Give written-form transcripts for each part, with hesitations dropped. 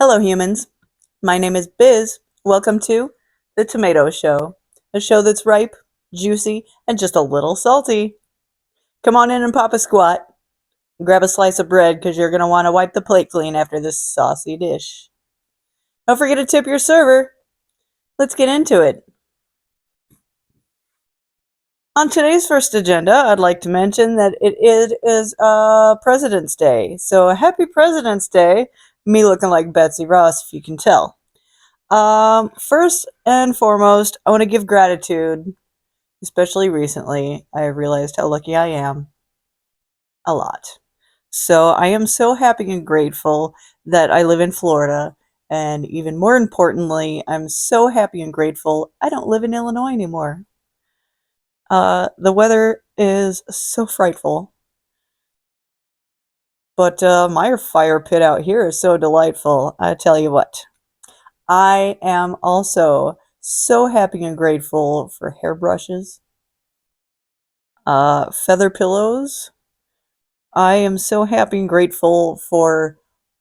Hello, humans. My name is Biz. Welcome to The Tomato Show, a show that's ripe, juicy, and just a little salty. Come on in and pop a squat. Grab a slice of bread because you're going to want to wipe the plate clean after this saucy dish. Don't forget to tip your server. Let's get into it. On today's first agenda, I'd like to mention that it is President's Day. So happy President's Day. Me looking like Betsy Ross, if you can tell. First and foremost, I want to give gratitude, especially recently. I have realized how lucky I am a lot. So I am so happy and grateful that I live in Florida. And even more importantly, I'm so happy and grateful I don't live in Illinois anymore. The weather is so frightful. But my fire pit out here is so delightful. I tell you what. I am also so happy and grateful for hairbrushes, feather pillows. I am so happy and grateful for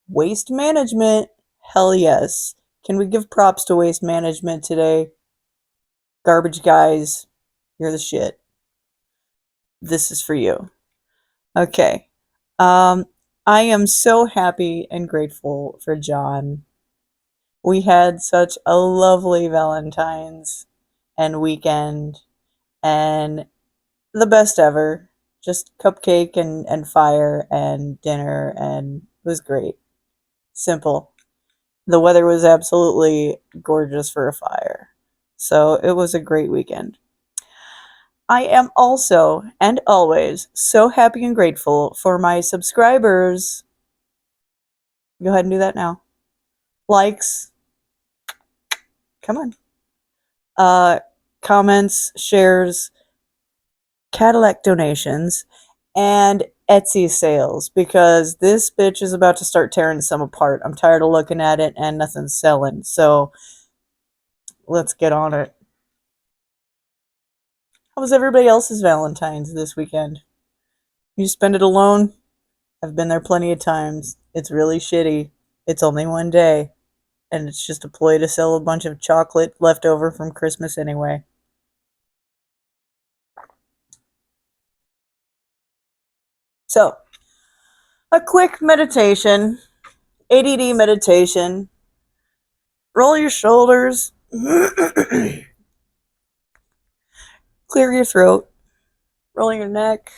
waste management. Hell yes. Can we give props to waste management today? Garbage guys, you're the shit. This is for you. Okay. I am so happy and grateful for John. We had such a lovely Valentine's and weekend and the best ever. Just cupcake and fire and dinner, and it was great. Simple. The weather was absolutely gorgeous for a fire. So it was a great weekend. I am also and always so happy and grateful for my subscribers. Go ahead and do that now. Likes. Come on. Comments, shares, Cadillac donations, and Etsy sales, because this bitch is about to start tearing some apart. I'm tired of looking at it and nothing's selling. So let's get on it. How was everybody else's Valentine's this weekend? You spend it alone? I've been there plenty of times. It's really shitty. It's only one day, and it's just a ploy to sell a bunch of chocolate left over from Christmas anyway. So, a quick meditation, ADD meditation. Roll your shoulders. Clear your throat. Roll your neck.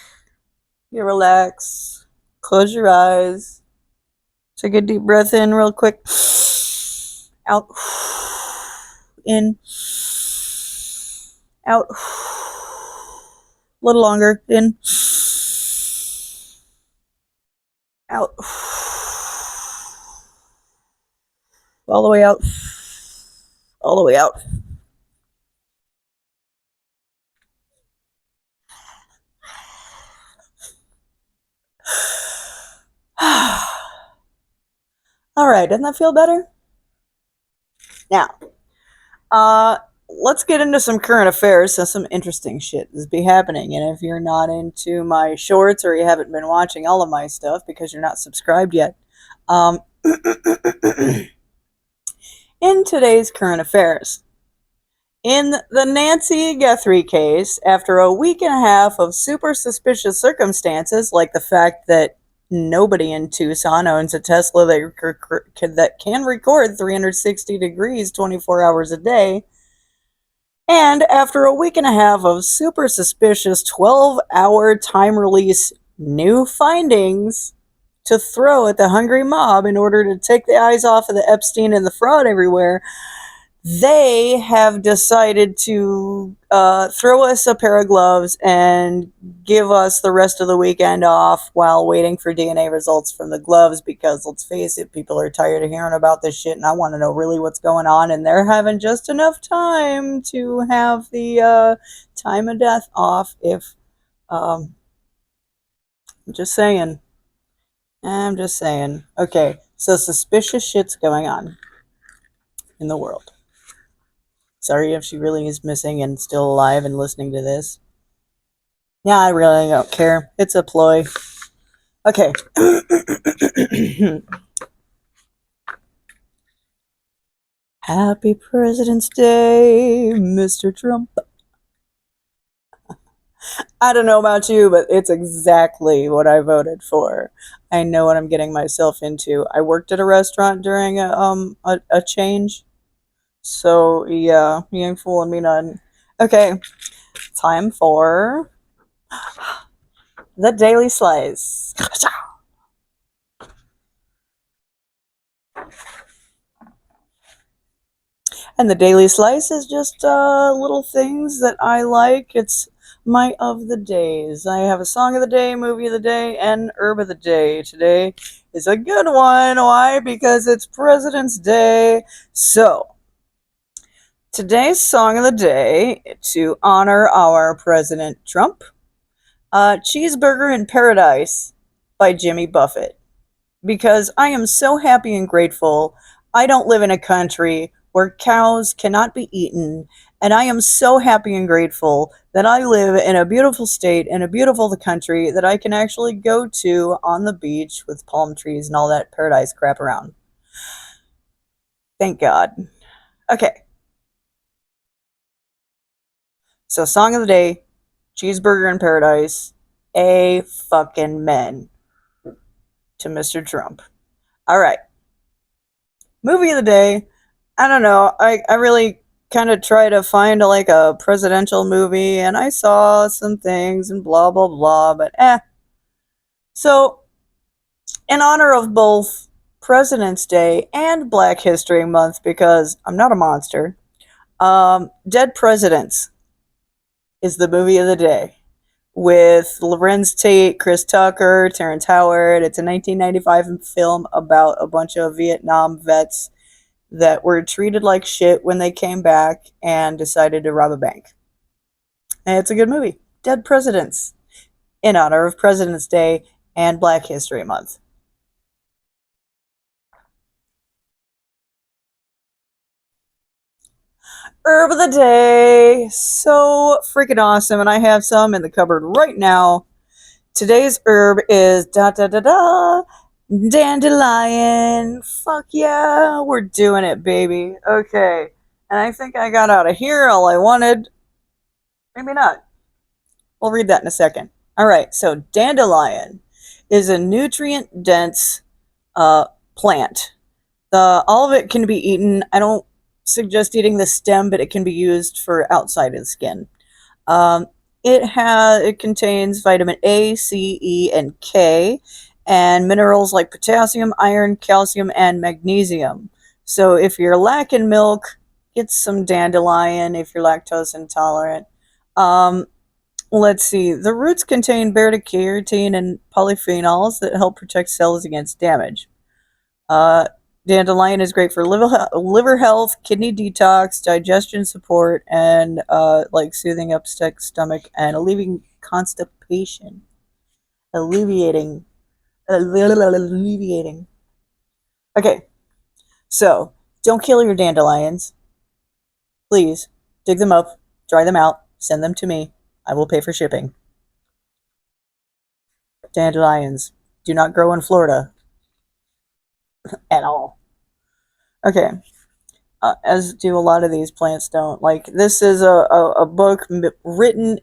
You relax. Close your eyes. Take a deep breath in real quick. Out. In. Out. A little longer. In. Out. All the way out. All the way out. All right, doesn't that feel better? Now, let's get into some current affairs. So some interesting shit is be happening. And if you're not into my shorts or you haven't been watching all of my stuff because you're not subscribed yet, in today's current affairs, in the Nancy Guthrie case, after a week and a half of super suspicious circumstances, like the fact that nobody in Tucson owns a Tesla that can record 360 degrees 24 hours a day, and after a week and a half of super suspicious 12-hour time release new findings to throw at the hungry mob in order to take the eyes off of the Epstein and the fraud everywhere, they have decided to throw us a pair of gloves and give us the rest of the weekend off while waiting for DNA results from the gloves, because let's face it, people are tired of hearing about this shit and I want to know really what's going on, and they're having just enough time to have the time of death off if I'm just saying. Okay, so suspicious shit's going on in the world. Sorry if she really is missing and still alive and listening to this. Yeah, I really don't care. It's a ploy. Okay. Happy President's Day, Mr. Trump. I don't know about you, but it's exactly what I voted for. I know what I'm getting myself into. I worked at a restaurant during a change, so yeah, you ain't fooling me none. Okay, time for the Daily Slice. And the Daily Slice is just little things that I like. It's my of the days. I have a song of the day, movie of the day, and herb of the day. Today is a good one. Why? Because it's President's Day. So, today's song of the day, to honor our President Trump, Cheeseburger in Paradise by Jimmy Buffett, because I am so happy and grateful. I don't live in a country where cows cannot be eaten, and I am so happy and grateful that I live in a beautiful state in a beautiful country that I can actually go to on the beach with palm trees and all that paradise crap around. Thank God. Okay, so song of the day, Cheeseburger in Paradise, a fucking men to Mr. Trump. All right, movie of the day. I don't know. I really kind of try to find like a presidential movie, and I saw some things and blah blah blah, but eh. So, in honor of both President's Day and Black History Month, because I'm not a monster, Dead Presidents is the movie of the day with Lorenz Tate, Chris Tucker, Terrence Howard. It's a 1995 film about a bunch of Vietnam vets that were treated like shit when they came back and decided to rob a bank. And it's a good movie. Dead Presidents, in honor of President's Day and Black History Month. Herb of the day. So freaking awesome. And I have some in the cupboard right now. Today's herb is da da da da. Dandelion. Fuck yeah. We're doing it, baby. Okay. And I think I got out of here all I wanted. Maybe not. We'll read that in a second. All right. So, dandelion is a nutrient dense plant. All of it can be eaten. I don't suggest eating the stem, but it can be used for outside of the skin. Um, it contains vitamin A, C, E, and K, and minerals like potassium, iron, calcium, and magnesium. So if you're lacking milk, get some dandelion. If you're lactose intolerant, um, let's see. The roots contain beta-carotene and polyphenols that help protect cells against damage. Uh, Dandelion is great for liver health, kidney detox, digestion support, and like soothing upset stomach and alleviating constipation. Alleviating. Alleviating. Okay, so don't kill your dandelions. Please dig them up, dry them out, send them to me. I will pay for shipping. Dandelions do not grow in Florida at all. Okay, as do a lot of these plants don't. Like, this is a book written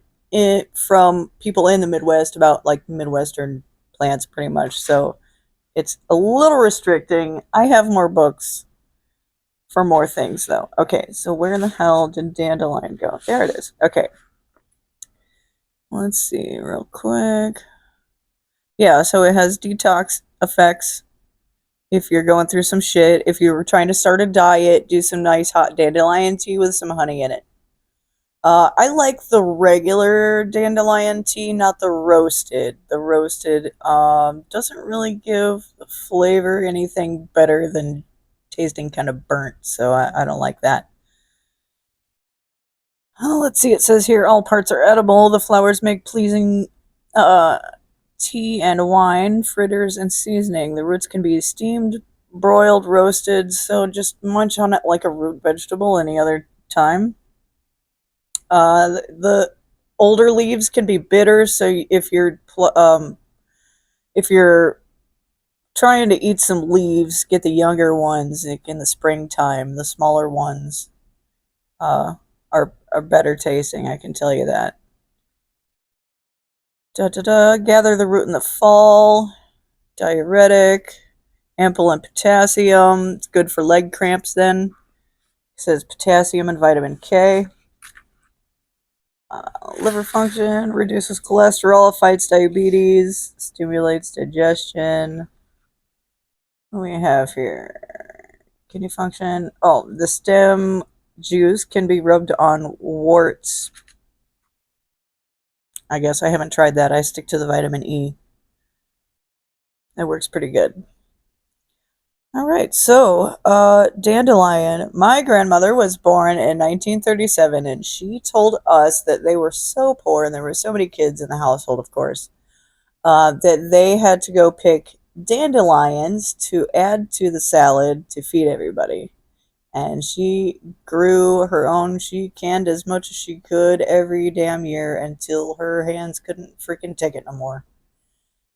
from people in the Midwest about, like, Midwestern plants, pretty much. So it's a little restricting. I have more books for more things, though. Okay, so where in the hell did dandelion go? There it is. Okay. Let's see real quick. Yeah, so it has detox effects. If you're going through some shit, if you were trying to start a diet, do some nice hot dandelion tea with some honey in it. I like the regular dandelion tea, not the roasted. The roasted doesn't really give the flavor anything better than tasting kind of burnt, so I don't like that. Oh, let's see, it says here all parts are edible. The flowers make pleasing uh, tea and wine, fritters, and seasoning. The roots can be steamed, broiled, roasted, so just munch on it like a root vegetable any other time. The older leaves can be bitter, so if you're Trying to eat some leaves, get the younger ones like, in the springtime. The smaller ones uh, are better tasting, I can tell you that. Da da da. Gather the root in the fall. Diuretic. Ample in potassium. It's good for leg cramps then. It says potassium and vitamin K. Liver function, reduces cholesterol, fights diabetes, stimulates digestion. What do we have here? Kidney function. Oh, the stem juice can be rubbed on warts. I guess I haven't tried that. I stick to the vitamin E. That works pretty good. All right, so dandelion. My grandmother was born in 1937, and she told us that they were so poor, and there were so many kids in the household, of course, that they had to go pick dandelions to add to the salad to feed everybody. And she grew her own. She canned as much as she could every damn year until her hands couldn't freaking take it no more,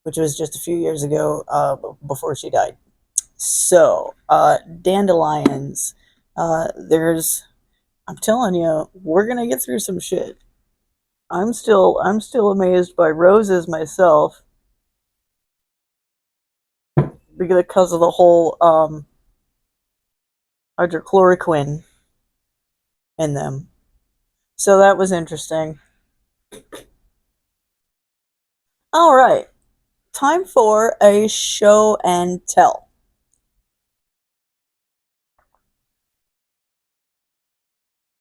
which was just a few years ago before she died. So, dandelions. I'm telling you, we're gonna get through some shit. I'm still amazed by roses myself because of the whole hydrochloroquine in them. So that was interesting. All right, time for a show and tell.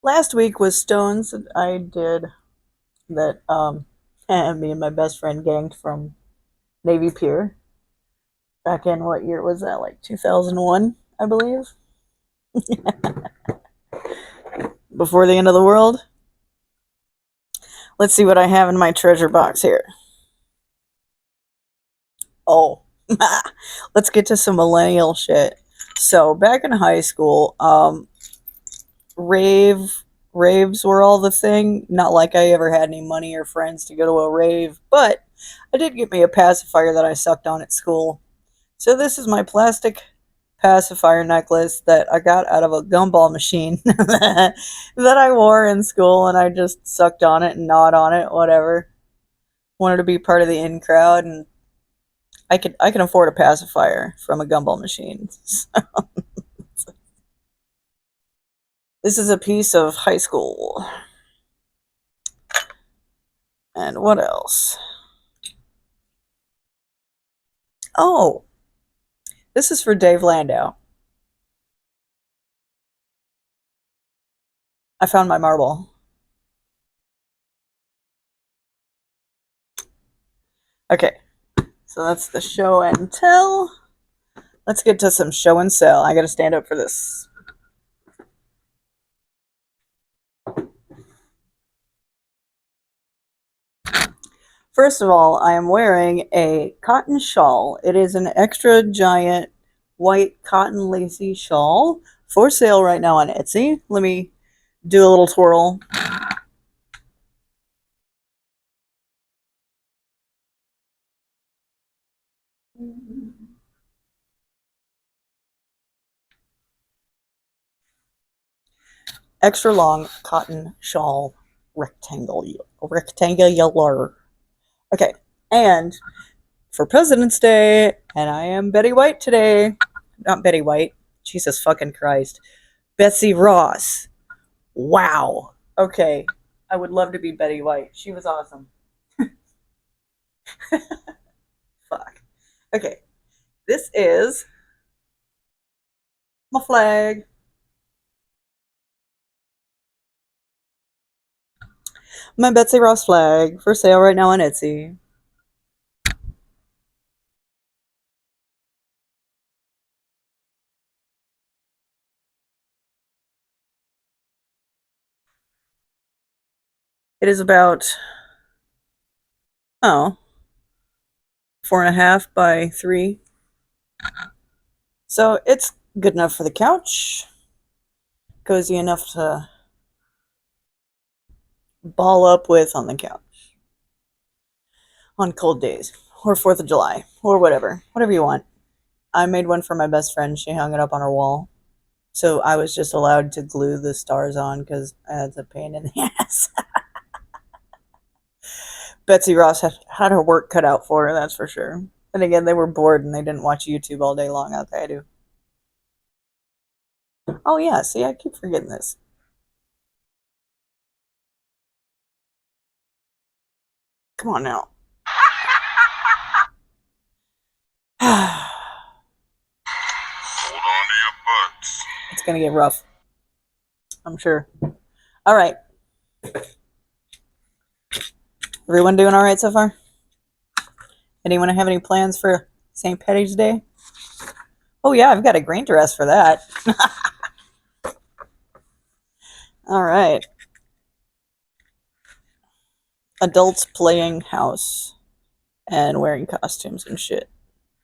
Last week was stones that I did that me and my best friend ganged from Navy Pier back in what year was that? Like 2001, I believe, before the end of the world. Let's see what I have in my treasure box here. Oh, let's get to some millennial shit. So back in high school, rave raves were all the thing. Not like I ever had any money or friends to go to a rave, but I did get me a pacifier that I sucked on at school. So this is my plastic pacifier necklace that I got out of a gumball machine that I wore in school, and I just sucked on it and gnawed on it, whatever. Wanted to be part of the in crowd, and I can afford a pacifier from a gumball machine. This is a piece of high school. And what else? Oh, this is for Dave Landau. I found my marble. Okay, so that's the show and tell. Let's get to some show and sell. I gotta stand up for this. First of all, I am wearing a cotton shawl. It is an extra giant white cotton lacy shawl for sale right now on Etsy. Let me do a little twirl. Extra long cotton shawl rectangular. Okay, and for President's Day, and I am Betty White today. Not Betty White. Jesus fucking Christ. Betsy Ross. Wow. Okay. I would love to be Betty White. She was awesome. Fuck. Okay. This is my flag. My Betsy Ross flag for sale right now on Etsy. It is about, oh, 4.5 by 3. So it's good enough for the couch. Cozy enough to ball up with on the couch on cold days or 4th of July or whatever you want. I made one for my best friend. She hung it up on her wall. So I was just allowed to glue the stars on because it's a pain in the ass. Betsy Ross had her work cut out for her, that's for sure. And again, they were bored and they didn't watch YouTube all day long out there. I do. Oh yeah, see, I keep forgetting this. Come on now. Hold on to your butts. It's gonna get rough, I'm sure. All right. Everyone doing all right so far? Anyone have any plans for St. Patty's Day? Oh yeah, I've got a green dress for that. All right. Adults playing house and wearing costumes and shit.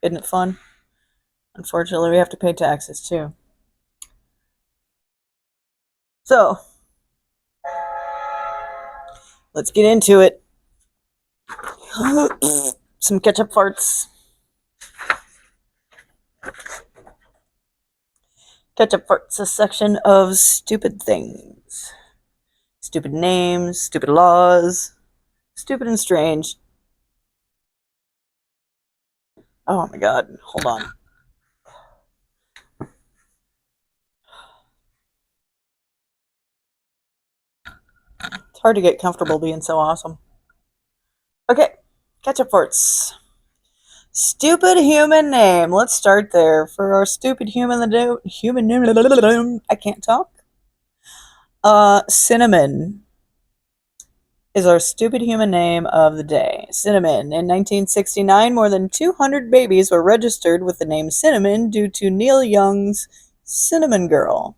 Isn't it fun? Unfortunately, we have to pay taxes too. So, let's get into it. Some ketchup farts. Ketchup farts, a section of stupid things. Stupid names, stupid laws, stupid and strange. Oh my god, hold on. It's hard to get comfortable being so awesome. Okay, ketchup farts. Stupid human name. Let's start there. For our stupid human name, I can't talk. Cinnamon is our stupid human name of the day. Cinnamon. In 1969, more than 200 babies were registered with the name Cinnamon due to Neil Young's Cinnamon Girl.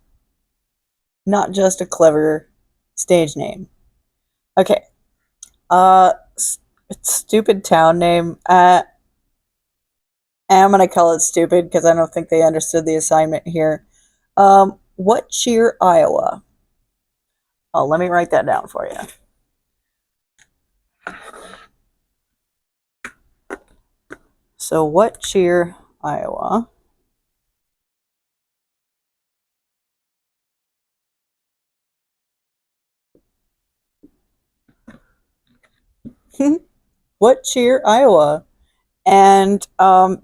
Not just a clever stage name. Okay. Stupid town name. I'm gonna call it stupid because I don't think they understood the assignment here. What cheer, Iowa? Oh, let me write that down for you. So, what cheer, Iowa? What cheer, Iowa? And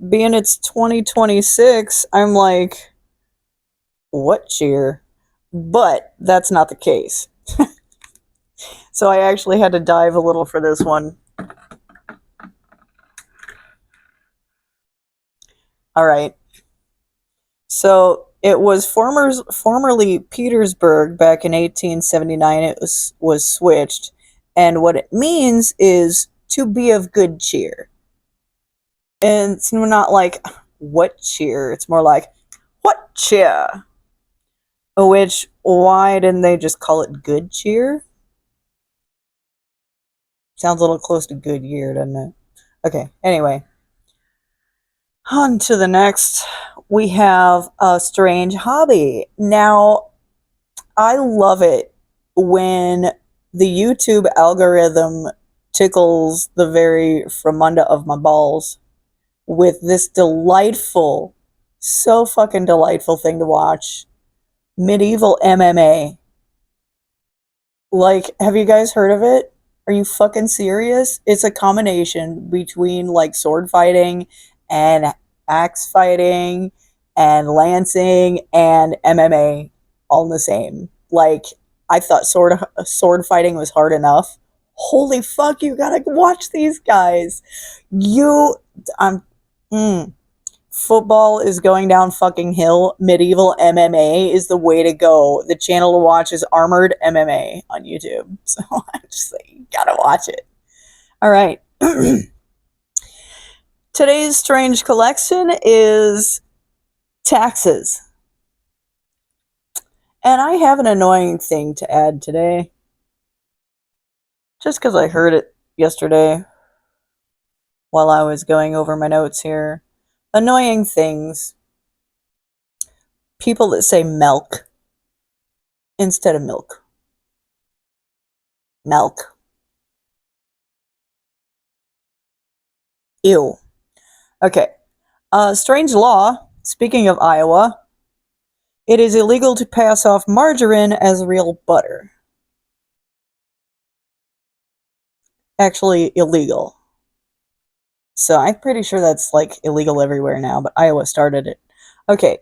being it's 2026, I'm like, what cheer? But that's not the case. So I actually had to dive a little for this one. All right. So it was formerly Petersburg back in 1879. It was switched, and what it means is to be of good cheer. And it's not like what cheer. It's more like what cheer. Which why didn't they just call it good cheer? Sounds a little close to good year, doesn't it? Okay. Anyway, on to the next. We have a strange hobby. Now, I love it when the YouTube algorithm tickles the very fromunda of my balls with this delightful, so fucking delightful thing to watch. Medieval MMA. Like, have you guys heard of it? Are you fucking serious? It's a combination between like sword fighting and axe fighting and lancing and MMA all in the same. Like, I thought sword fighting was hard enough. Holy fuck, you gotta watch these guys. You I'm Football is going down fucking hill. Medieval MMA is the way to go. The channel to watch is Armored MMA on YouTube. So I'm just like, you gotta watch it. All right. Today's strange collection is taxes. And I have an annoying thing to add today. Just because I heard it yesterday while I was going over my notes here. Annoying things. People that say milk instead of milk. Milk. Ew. Okay. Strange law. Speaking of Iowa, it is illegal to pass off margarine as real butter. Actually, illegal. So I'm pretty sure that's like illegal everywhere now, but Iowa started it. Okay,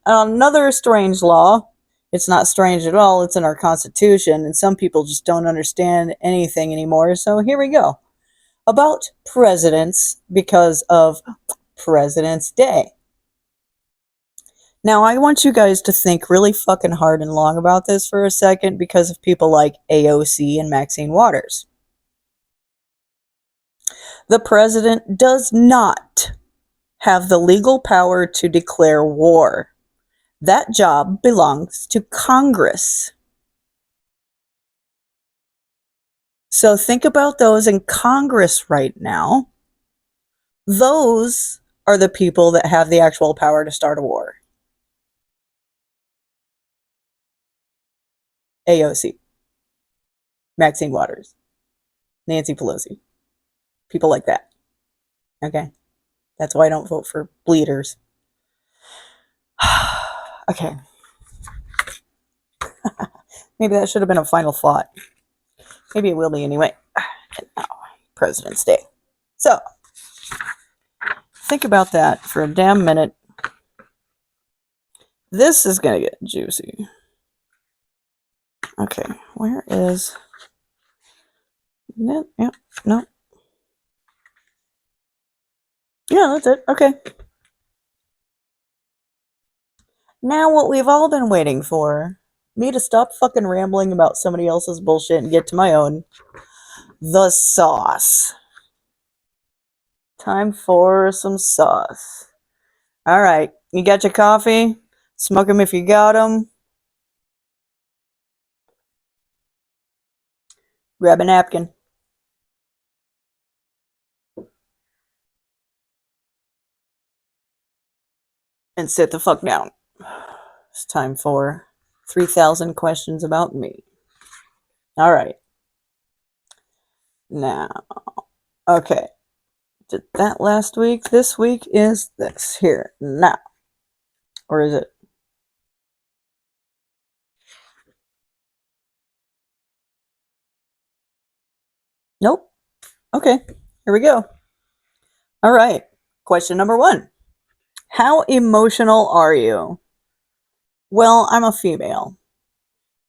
another strange law. It's not strange at all, it's in our Constitution, and some people just don't understand anything anymore, so here we go. About presidents because of President's Day. Now, I want you guys to think really fucking hard and long about this for a second because of people like AOC and Maxine Waters. The president does not have the legal power to declare war. That job belongs to Congress. So think about those in Congress right now. Those are the people that have the actual power to start a war. AOC, Maxine Waters, Nancy Pelosi, people like that. Okay? That's why I don't vote for bleeders. Okay. Maybe that should have been a final thought. Maybe it will be anyway. And now, President's Day. So, think about that for a damn minute. This is going to get juicy. Okay, where is... Yeah, no. Yeah, that's it. Okay. Now what we've all been waiting for. Me to stop fucking rambling about somebody else's bullshit and get to my own. The sauce. Time for some sauce. Alright, you got your coffee? Smoke 'em if you got 'em. Grab a napkin. And sit the fuck down. It's time for 3,000 questions about me. Alright. Now, okay. Did that last week? This week is this here. Now. Or is it? Nope. Okay. Here we go. Alright. Question number 1. How emotional are you? Well, I'm a female.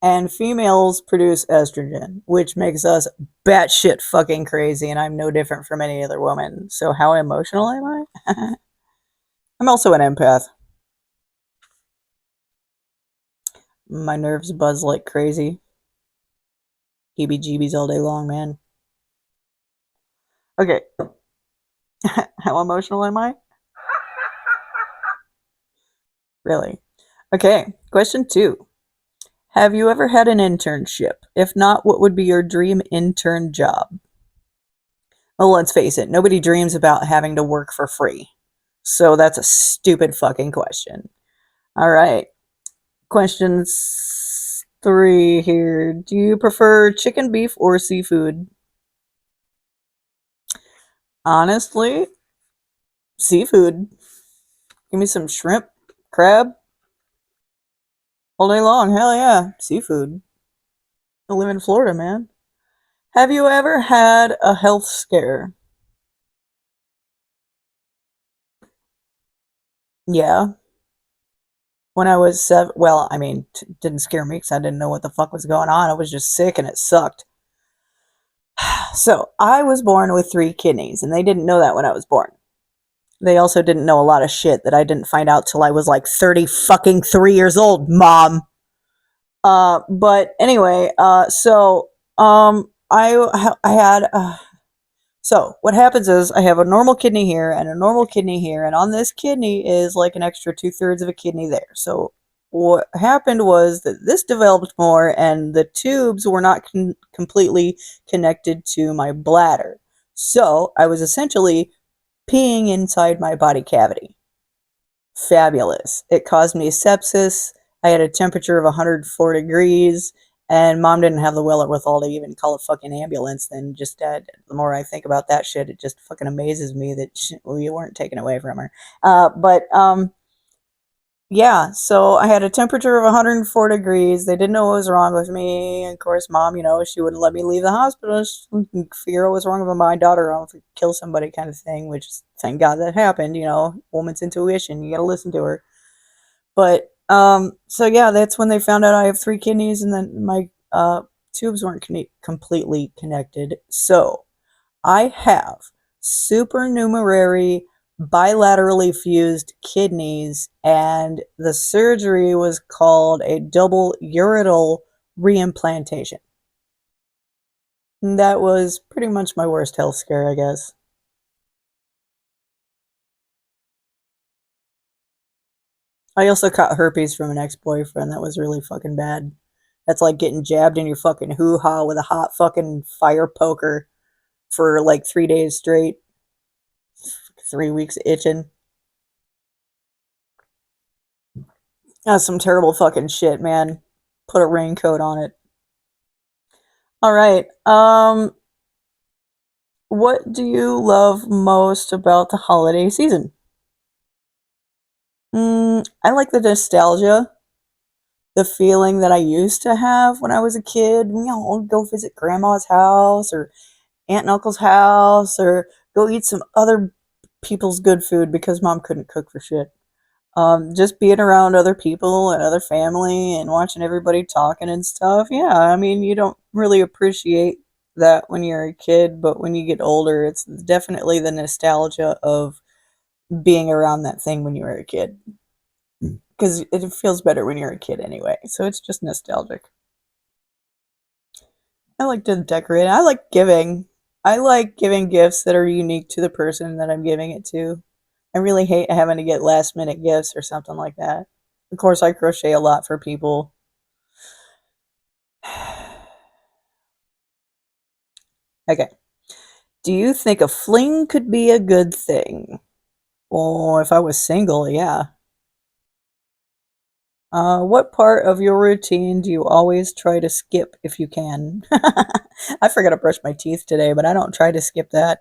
And females produce estrogen, which makes us batshit fucking crazy, and I'm no different from any other woman. So how emotional am I? I'm also an empath. My nerves buzz like crazy. Heebie-jeebies all day long, man. Okay. How emotional am I? Really? Okay, question 2. Have you ever had an internship? If not, what would be your dream intern job? Well, let's face it, nobody dreams about having to work for free. So that's a stupid fucking question. Alright. Question 3 here. Do you prefer chicken, beef, or seafood? Honestly, seafood. Give me some shrimp, crab, all day long. Hell yeah, seafood. I live in Florida, man. Have you ever had a health scare? Yeah. When I was 7, well, I mean, didn't scare me because I didn't know what the fuck was going on. I was just sick and it sucked. So, I was born with 3 kidneys, and they didn't know that when I was born. They also didn't know a lot of shit that I didn't find out till I was like 30 fucking 3 years old, Mom. But anyway, I had, so what happens is I have a normal kidney here and a normal kidney here, and on this kidney is like an extra 2/3 of a kidney there. So what happened was that this developed more, and the tubes were not completely connected to my bladder. So I was essentially peeing inside my body cavity. Fabulous. It caused me sepsis. I had a temperature of 104 degrees, And mom didn't have the wherewithal to even call a fucking ambulance. Then just the more I think about that shit, it just fucking amazes me that we weren't taken away from her. But yeah, so I had a temperature of 104 degrees. They didn't know what was wrong with me. Of course, mom, she wouldn't let me leave the hospital. She couldn't figure out what's wrong with my daughter. I don't know, kill somebody kind of thing, which thank God that happened. Woman's intuition. You got to listen to her. But so yeah, that's when they found out I have 3 kidneys, and then my tubes weren't completely connected. So I have supernumerary bilaterally fused kidneys, and the surgery was called a double ureteral reimplantation. And that was pretty much my worst health scare, I guess. I also caught herpes from an ex-boyfriend. That was really fucking bad. That's like getting jabbed in your fucking hoo-ha with a hot fucking fire poker for like 3 days straight. 3 weeks itching. That's some terrible fucking shit, man. Put a raincoat on it. All right. What do you love most about the holiday season? I like the nostalgia, the feeling that I used to have when I was a kid. Go visit grandma's house or aunt and uncle's house, or go eat some other people's good food because mom couldn't cook for shit. Just being around other people and other family and watching everybody talking and stuff. Yeah, I mean, you don't really appreciate that when you're a kid, but when you get older, it's definitely the nostalgia of being around that thing when you were a kid. Because it feels better when you're a kid anyway. So it's just nostalgic. I like to decorate. I like giving. I like giving gifts that are unique to the person that I'm giving it to. I really hate having to get last minute gifts or something like that. Of course, I crochet a lot for people. Okay. Do you think a fling could be a good thing? Well, if I was single, yeah. What part of your routine do you always try to skip if you can? I forgot to brush my teeth today, but I don't try to skip that.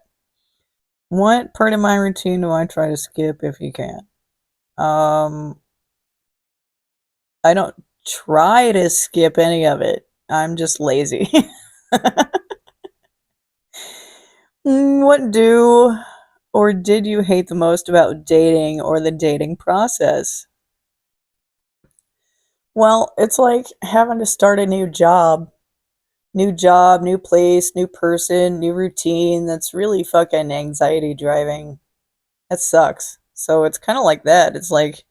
What part of my routine do I try to skip if you can? Um, I don't try to skip any of it. I'm just lazy. What do or did you hate the most about dating or the dating process? Well, it's like having to start a new job. New job, new place, new person, new routine. That's really fucking anxiety driving. That sucks. So it's kind of like that. It's like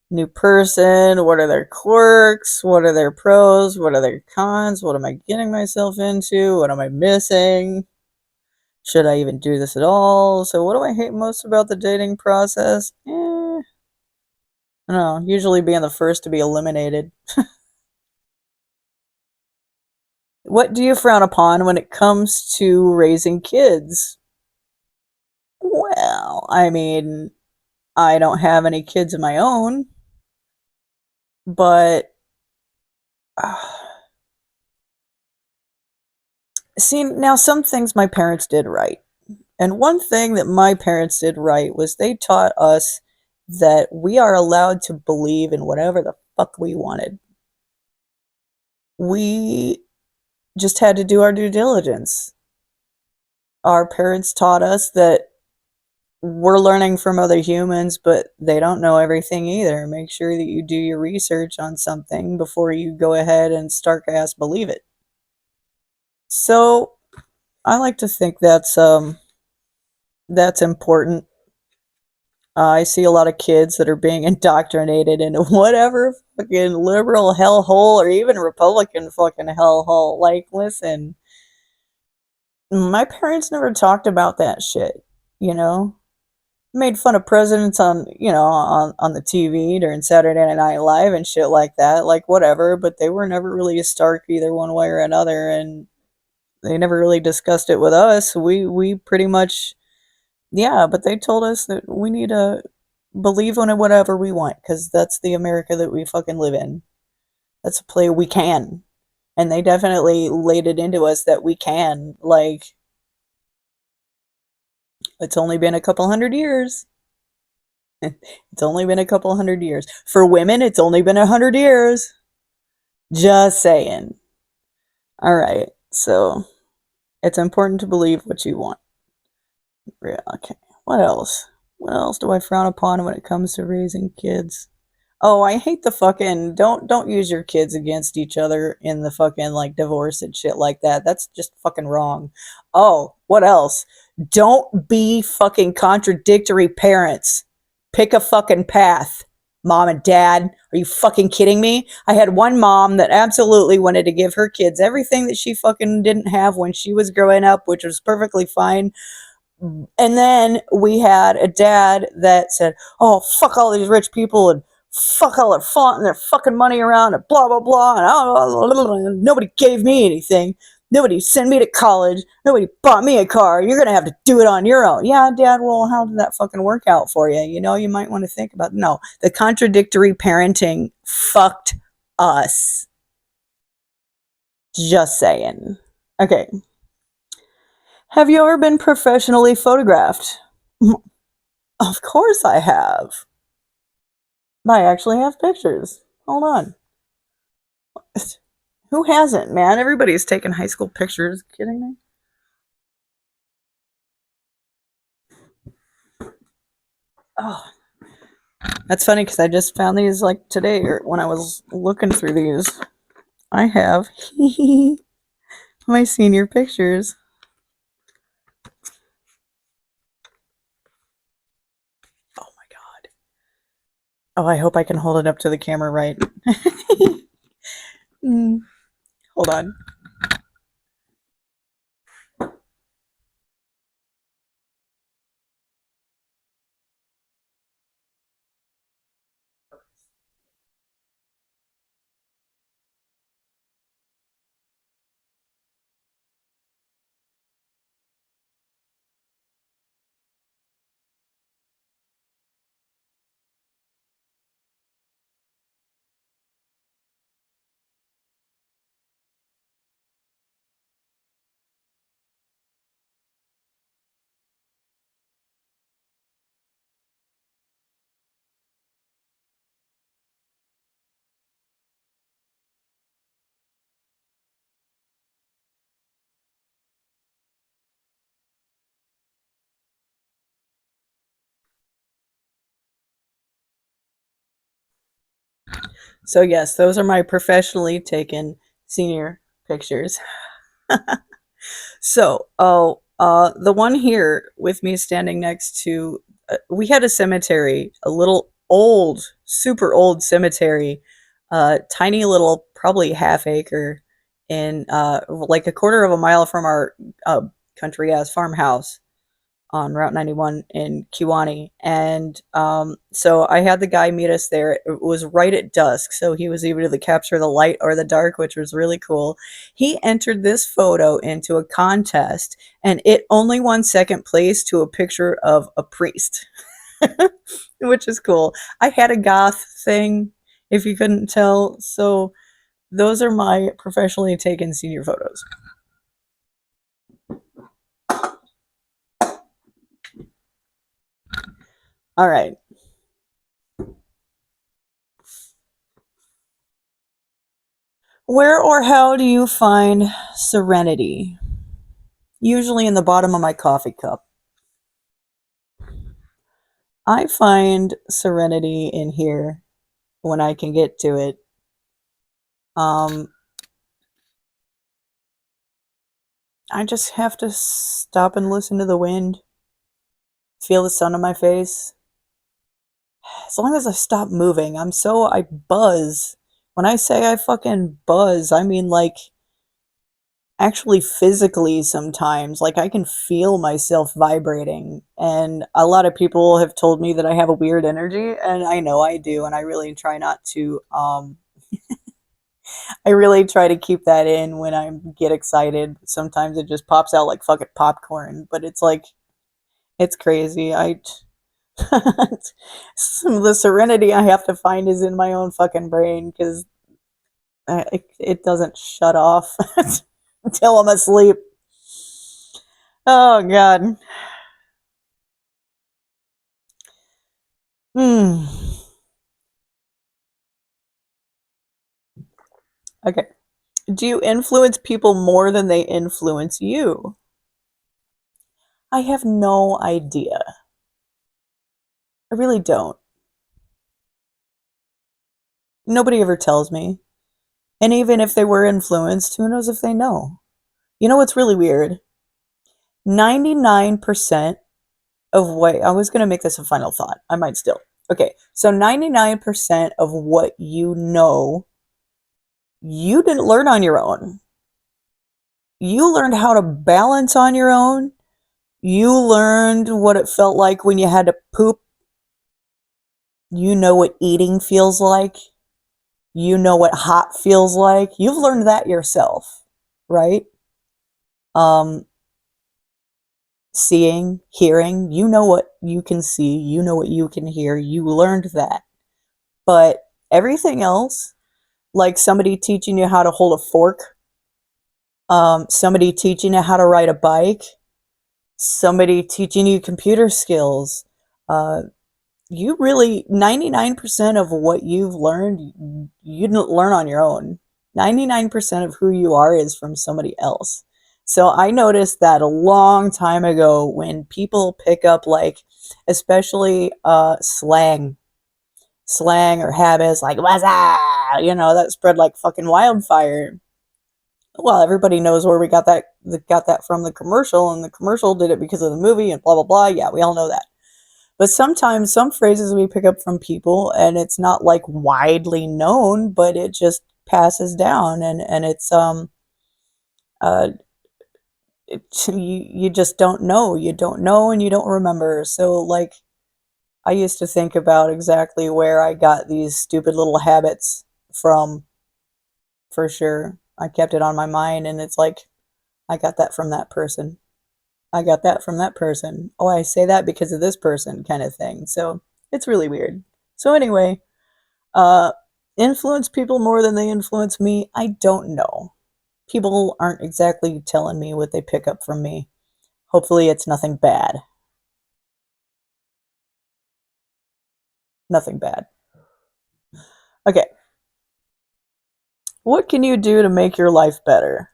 new person. What are their quirks? What are their pros? What are their cons? What am I getting myself into? What am I missing? Should I even do this at all? So, what do I hate most about the dating process? I don't know. Usually being the first to be eliminated. What do you frown upon when it comes to raising kids? Well, I mean, I don't have any kids of my own, but uh, see, now some things my parents did right. And one thing that my parents did right was they taught us that we are allowed to believe in whatever the fuck we wanted. We just had to do our due diligence. Our parents taught us that we're learning from other humans, but they don't know everything either. Make sure that you do your research on something before you go ahead and stark ass believe it. So I like to think that's important. I see a lot of kids that are being indoctrinated into whatever fucking liberal hellhole or even Republican fucking hellhole. Like, listen, my parents never talked about that shit, you know? Made fun of presidents on the TV during Saturday Night Live and shit like that, like whatever, but they were never really stark either one way or another, and they never really discussed it with us. We pretty much, yeah, but they told us that we need to believe in whatever we want because that's the America that we fucking live in. That's a play we can. And they definitely laid it into us that we can. Like, it's only been a couple hundred years. It's only been a couple hundred years. For women, it's only been 100 years. Just saying. All right. So it's important to believe what you want. Yeah, okay. What else? What else do I frown upon when it comes to raising kids? Oh, I hate the fucking don't use your kids against each other in the fucking like divorce and shit like that. That's just fucking wrong. Oh, what else? Don't be fucking contradictory parents. Pick a fucking path. Mom and dad, are you fucking kidding me? I had one mom that absolutely wanted to give her kids everything that she fucking didn't have when she was growing up, which was perfectly fine. And then we had a dad that said, "Oh, fuck all these rich people and fuck all their font and their fucking money around and blah blah blah." And nobody gave me anything. Nobody sent me to college. Nobody bought me a car. You're gonna have to do it on your own. Yeah, Dad. Well, how did that fucking work out for you? You know, you might want to think about. No, the contradictory parenting fucked us. Just saying. Okay. Have you ever been professionally photographed? Of course I have. I actually have pictures. Hold on. Who hasn't, man? Everybody's taken high school pictures. Kidding me? Oh, that's funny because I just found these like today or when I was looking through these. I have my senior pictures. Oh my god. Oh, I hope I can hold it up to the camera right. Hold on. So yes, those are my professionally taken senior pictures. So, the one here with me standing next to, we had a cemetery, a little old, super old cemetery, tiny little, probably half acre, in like a quarter of a mile from our country ass farmhouse on Route 91 in Kiwani. And so I had the guy meet us there. It was right at dusk, so he was able to capture the light or the dark, which was really cool. He entered this photo into a contest, and it only won second place to a picture of a priest, which is cool. I had a goth thing, if you couldn't tell. So those are my professionally taken senior photos. All right. Where or how do you find serenity? Usually in the bottom of my coffee cup. I find serenity in here when I can get to it. Um, I just have to stop and listen to the wind, feel the sun on my face. As long as I stop moving, I buzz. When I say I fucking buzz, I mean like actually physically sometimes. Like I can feel myself vibrating. And a lot of people have told me that I have a weird energy, and I know I do, and I really try not to I really try to keep that in when I get excited. Sometimes it just pops out like fucking popcorn, but it's like it's crazy. I some of the serenity I have to find is in my own fucking brain because It doesn't shut off until I'm asleep. Oh God. Hmm. Okay. Do you influence people more than they influence you? I have no idea. I really don't. Nobody ever tells me. And even if they were influenced, who knows if they know? You know what's really weird? 99% of what I was going to make this a final thought. I might still. Okay. So 99% of what you know, you didn't learn on your own. You learned how to balance on your own. You learned what it felt like when you had to poop. You know what eating feels like. You know what hot feels like. You've learned that yourself, right? Um, Seeing, hearing, you know what you can see, you know what you can hear. You learned that. But everything else, like somebody teaching you how to hold a fork, somebody teaching you how to ride a bike, somebody teaching you computer skills, uh, you really 99% of what you've learned you didn't learn on your own. 99% of who you are is from somebody else. So I noticed that a long time ago when people pick up, like, especially slang or habits like what's that, that spread like fucking wildfire. Well, everybody knows where we got that from, the commercial, and the commercial did it because of the movie and blah blah blah. Yeah, we all know that. But sometimes some phrases we pick up from people and it's not like widely known, but it just passes down, and it's uh you just don't know. You don't know and you don't remember. So like I used to think about exactly where I got these stupid little habits from, for sure. I kept it on my mind and it's like I got that from that person. I got that from that person. Oh, I say that because of this person, kind of thing. So it's really weird. So anyway, uh, influence people more than they influence me? I don't know. People aren't exactly telling me what they pick up from me. Hopefully, it's nothing bad. Nothing bad. Okay. What can you do to make your life better?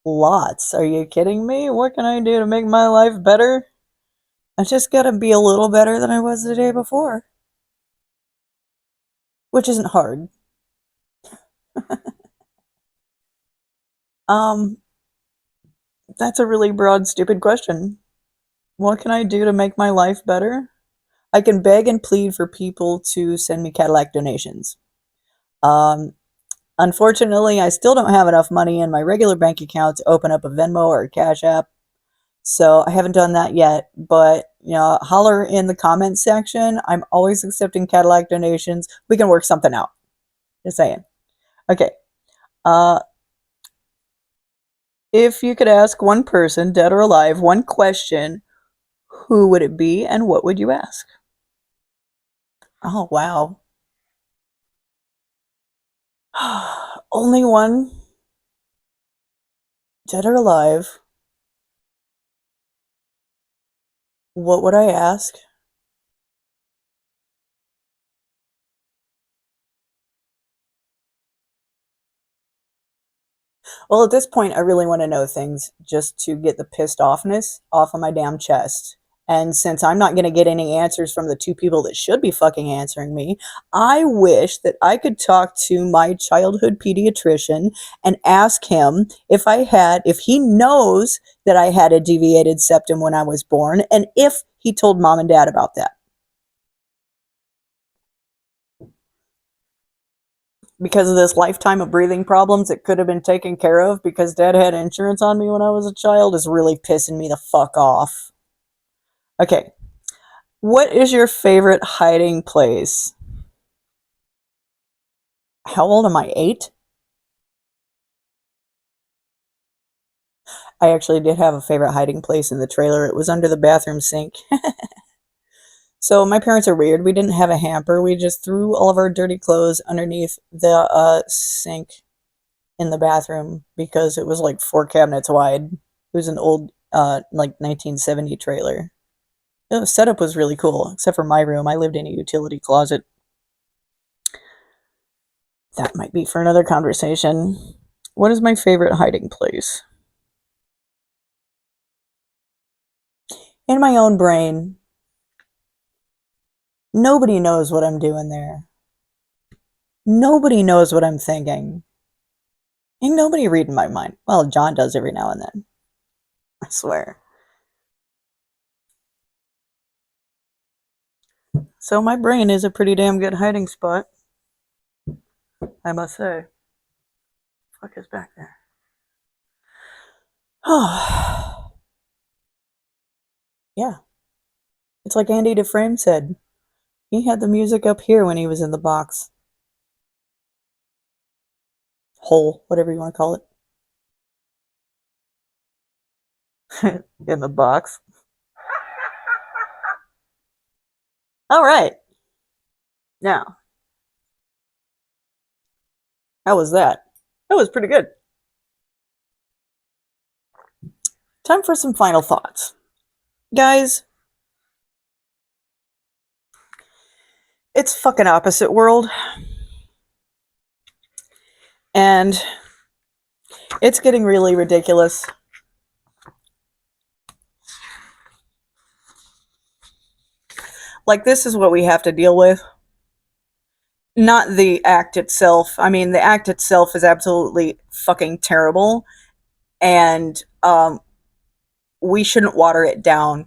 Lots. Are you kidding me? What can I do to make my life better? I just gotta be a little better than I was the day before, which isn't hard. Um, that's a really broad, stupid question. What can I do to make my life better? I can beg and plead for people to send me Cadillac donations. Um, Unfortunately, I still don't have enough money in my regular bank account to open up a Venmo or a Cash App, so I haven't done that yet. But holler in the comments section. I'm always accepting Cadillac donations. We can work something out. Just saying. Okay. Uh, if you could ask one person, dead or alive, one question, who would it be and what would you ask? Oh, wow. Only one, dead or alive. What would I ask? Well, at this point, I really want to know things just to get the pissed offness off of my damn chest. And since I'm not going to get any answers from the two people that should be fucking answering me, I wish that I could talk to my childhood pediatrician and ask him if he knows that I had a deviated septum when I was born, and if he told mom and dad about that. Because of this lifetime of breathing problems that could have been taken care of because dad had insurance on me when I was a child is really pissing me the fuck off. Okay. What is your favorite hiding place? How old am I? 8? I actually did have a favorite hiding place in the trailer. It was under the bathroom sink. So my parents are weird. We didn't have a hamper. We just threw all of our dirty clothes underneath the sink in the bathroom because it was like 4 cabinets wide. It was an old like 1970 trailer. The setup was really cool, except for my room. I lived in a utility closet. That might be for another conversation. What is my favorite hiding place? In my own brain. Nobody knows what I'm doing there. Nobody knows what I'm thinking. Ain't nobody reading my mind. Well, John does every now and then. I swear. So my brain is a pretty damn good hiding spot, I must say. Fuck is back there? Oh. Yeah. It's like Andy Dufresne said. He had the music up here when he was in the box. Hole, whatever you want to call it. In the box. All right. Now, how was that? That was pretty good. Time for some final thoughts. Guys, it's fucking opposite world. And it's getting really ridiculous. Like, this is what we have to deal with. Not the act itself. I mean, the act itself is absolutely fucking terrible. And we shouldn't water it down.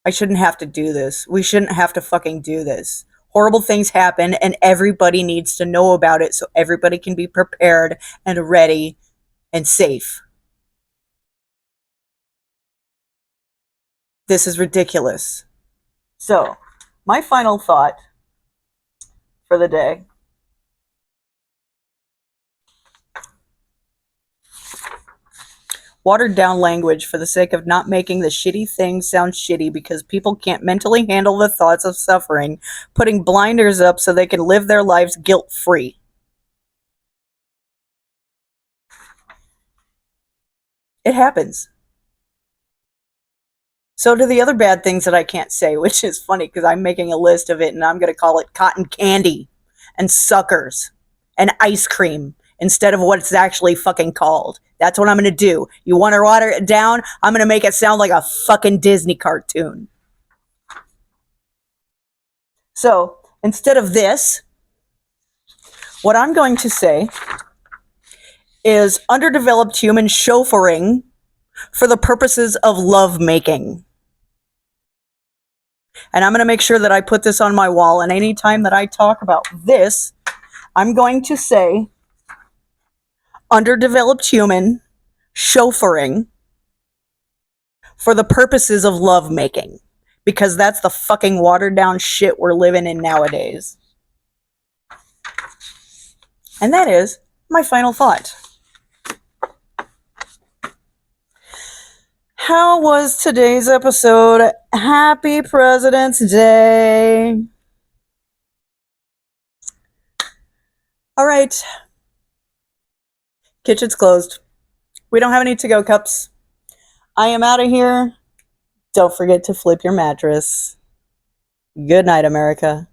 I shouldn't have to do this. We shouldn't have to fucking do this. Horrible things happen, and everybody needs to know about it so everybody can be prepared and ready and safe. This is ridiculous. So, my final thought for the day. Watered down language for the sake of not making the shitty things sound shitty because people can't mentally handle the thoughts of suffering, putting blinders up so they can live their lives guilt-free. It happens. So do the other bad things that I can't say, which is funny because I'm making a list of it and I'm going to call it cotton candy and suckers and ice cream instead of what it's actually fucking called. That's what I'm going to do. You want to water it down? I'm going to make it sound like a fucking Disney cartoon. So instead of this, what I'm going to say is underdeveloped human chauffeuring for the purposes of love making. And I'm going to make sure that I put this on my wall. And anytime that I talk about this, I'm going to say underdeveloped human chauffeuring for the purposes of love making. Because that's the fucking watered down shit we're living in nowadays. And that is my final thought. How was today's episode? Happy President's Day. All right. Kitchen's closed. We don't have any to-go cups. I am out of here. Don't forget to flip your mattress. Good night, America.